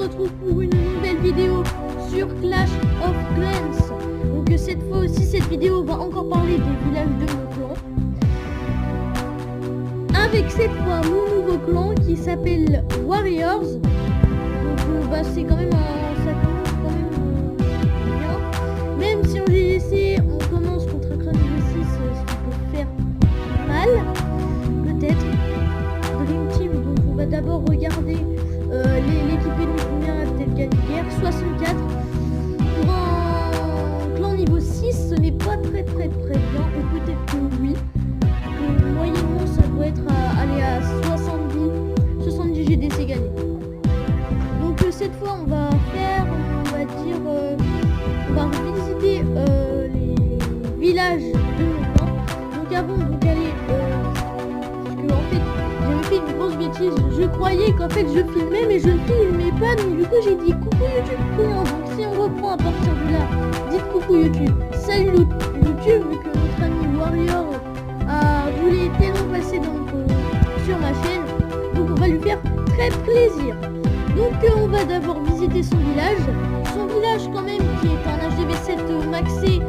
retrouve pour une nouvelle vidéo sur Clash of Clans. Donc cette fois aussi, cette vidéo va encore parler des villages de mon clan. Avec cette fois mon nouveau clan qui s'appelle Warriors. Donc c'est quand même ça commence quand même bien. Même si en GGC on commence contre un clan niveau 6, ce qui peut faire mal, peut-être. Dream Team, donc on va d'abord regarder l'équipe ennemie, combien a-t-elle gagné hier. 64. Pour un clan niveau 6, ce n'est pas très bien, ou peut-être que oui. Moyennement ça doit être aller à 70 GDC gagnés. Donc cette fois on va faire, on va visiter les villages de mon clan. Donc avant donc aller, parce que en fait j'avais fait une grosse bêtise, je croyais qu'en fait je filmais mais je ne filmais pas, donc du coup j'ai dit coucou YouTube comment. Donc si on reprend à partir de là, dites coucou YouTube, salut YouTube, vu que notre ami Warrior a voulu tellement passer sur ma chaîne, donc on va lui faire très plaisir. Donc on va d'abord visiter son village quand même qui est un HDV7 maxé,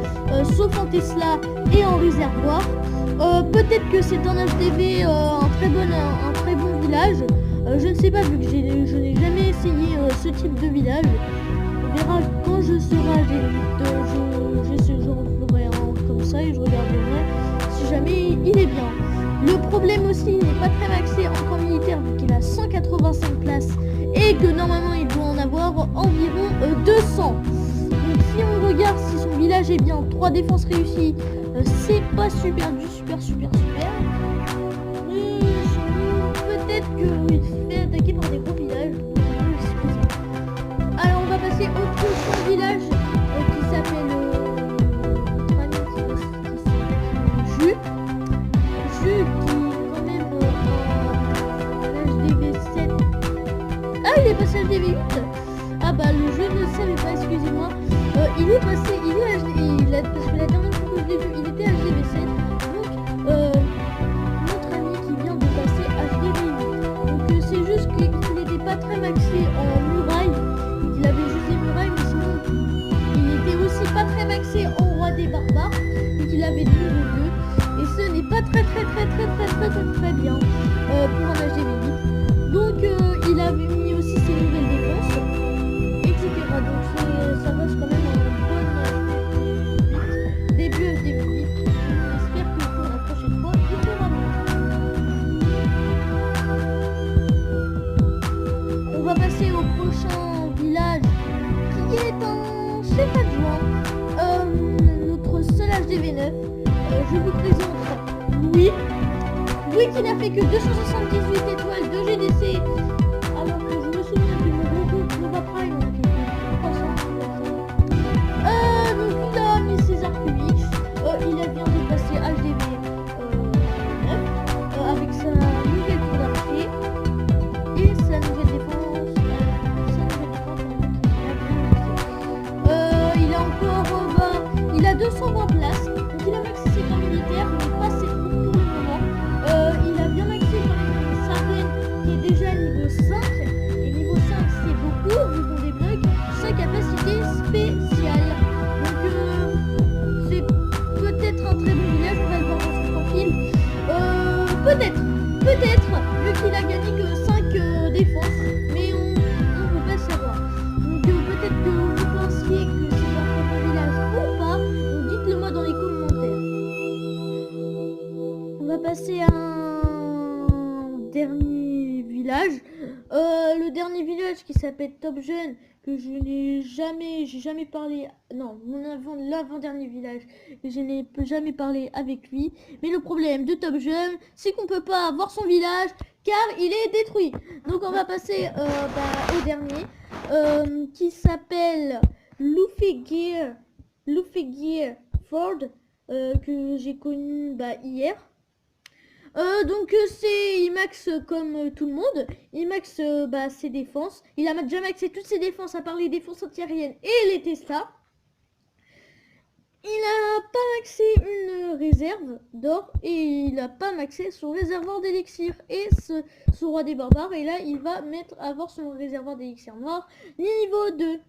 sauf en Tesla et en réservoir. Peut-être que c'est un HDV, un très bon village. Je ne sais pas vu que je n'ai jamais essayé ce type de village. On verra quand je serai je ferai un comme ça et je regarderai si jamais il est bien. Le problème aussi, il n'est pas très maxé en camp militaire vu qu'il a 185 places et que normalement il doit en avoir environ 200. Donc si on regarde si son village est bien, 3 défenses réussies, c'est pas super du super. Peut-être qu'il se fait attaquer par des gros villages. Alors on va passer au prochain village qui s'appelle Jus qui est quand même HDV7. Ah, il est passé HDV8. Ah bah le jeu ne savait pas, excusez-moi. Il est passé, parce que la dernière fois que je l'ai vu, il était HDV7. Donc notre ami qui vient de passer HDV8. Donc c'est juste qu'il n'était pas très maxé en muraille. Il avait juste des murailles, mais sinon il était aussi pas très maxé en roi des barbares. Donc il avait 2 et ce n'est pas très bien pour un HDV8. Donc il avait mis aussi ses nouvelles défenses, etc. Donc ça reste quand même un bon début HDV8. J'espère que pour la prochaine fois il fera mieux. On va passer au prochain village qui est un chef adjoint, notre seul HDV9. Je vous présente Louis qui n'a fait que 278 étoiles de GDC, alors que je me souviens que mon groupe Nova Prime a fait 300. Donc il a mis ses arcs-X, il a bien dépassé HDV 9 avec sa nouvelle tour d'archer et sa nouvelle défense. Il a encore il a 220 places, donc il a maxé ses camps militaires, mais pas ses troupes pour le moment. Il a bien maxé quand même sa reine qui est déjà niveau 5, et niveau 5 c'est beaucoup vu qu'on débloque sa capacité spéciale. Donc c'est peut-être un très bon village, on va le voir dans son profil. Peut-être, vu qu'il a gagné que 5 défenses, mais on ne peut pas savoir. Donc peut-être que vous pensiez que c'est un très bon village ou pas, donc dites-le moi dans les commentaires. On va passer à un dernier village. Le dernier village qui s'appelle Top Jeune, que j'ai jamais parlé. Non, l'avant-dernier village, je n'ai jamais parlé avec lui. Mais le problème de Top Jeune, c'est qu'on peut pas avoir son village car il est détruit. Donc on va passer au dernier qui s'appelle Luffy Gear Ford, que j'ai connu hier. Donc il max comme tout le monde, il max ses défenses, il a déjà maxé toutes ses défenses à part les défenses antiaériennes et les Tesla. Il a pas maxé une réserve d'or et il n'a pas maxé son réservoir d'élixir. Et ce roi des barbares, et là il va avoir son réservoir d'élixir noir niveau 2.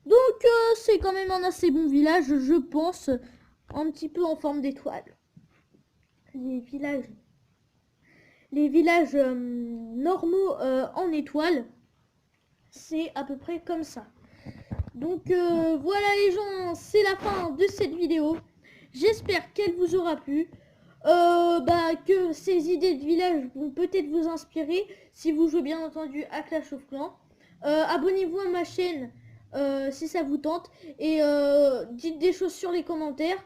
Donc c'est quand même un assez bon village, je pense, un petit peu en forme d'étoile. Les villages normaux en étoile, c'est à peu près comme ça. Donc voilà les gens, c'est la fin de cette vidéo. J'espère qu'elle vous aura plu. Que ces idées de village vont peut-être vous inspirer si vous jouez bien entendu à Clash of Clans. Abonnez-vous à ma chaîne si ça vous tente et dites des choses sur les commentaires.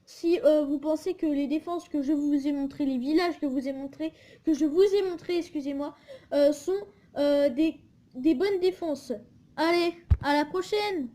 Si vous pensez que les défenses que je vous ai montrées, les villages que je vous ai montré, excusez-moi, sont des bonnes défenses. Allez, à la prochaine!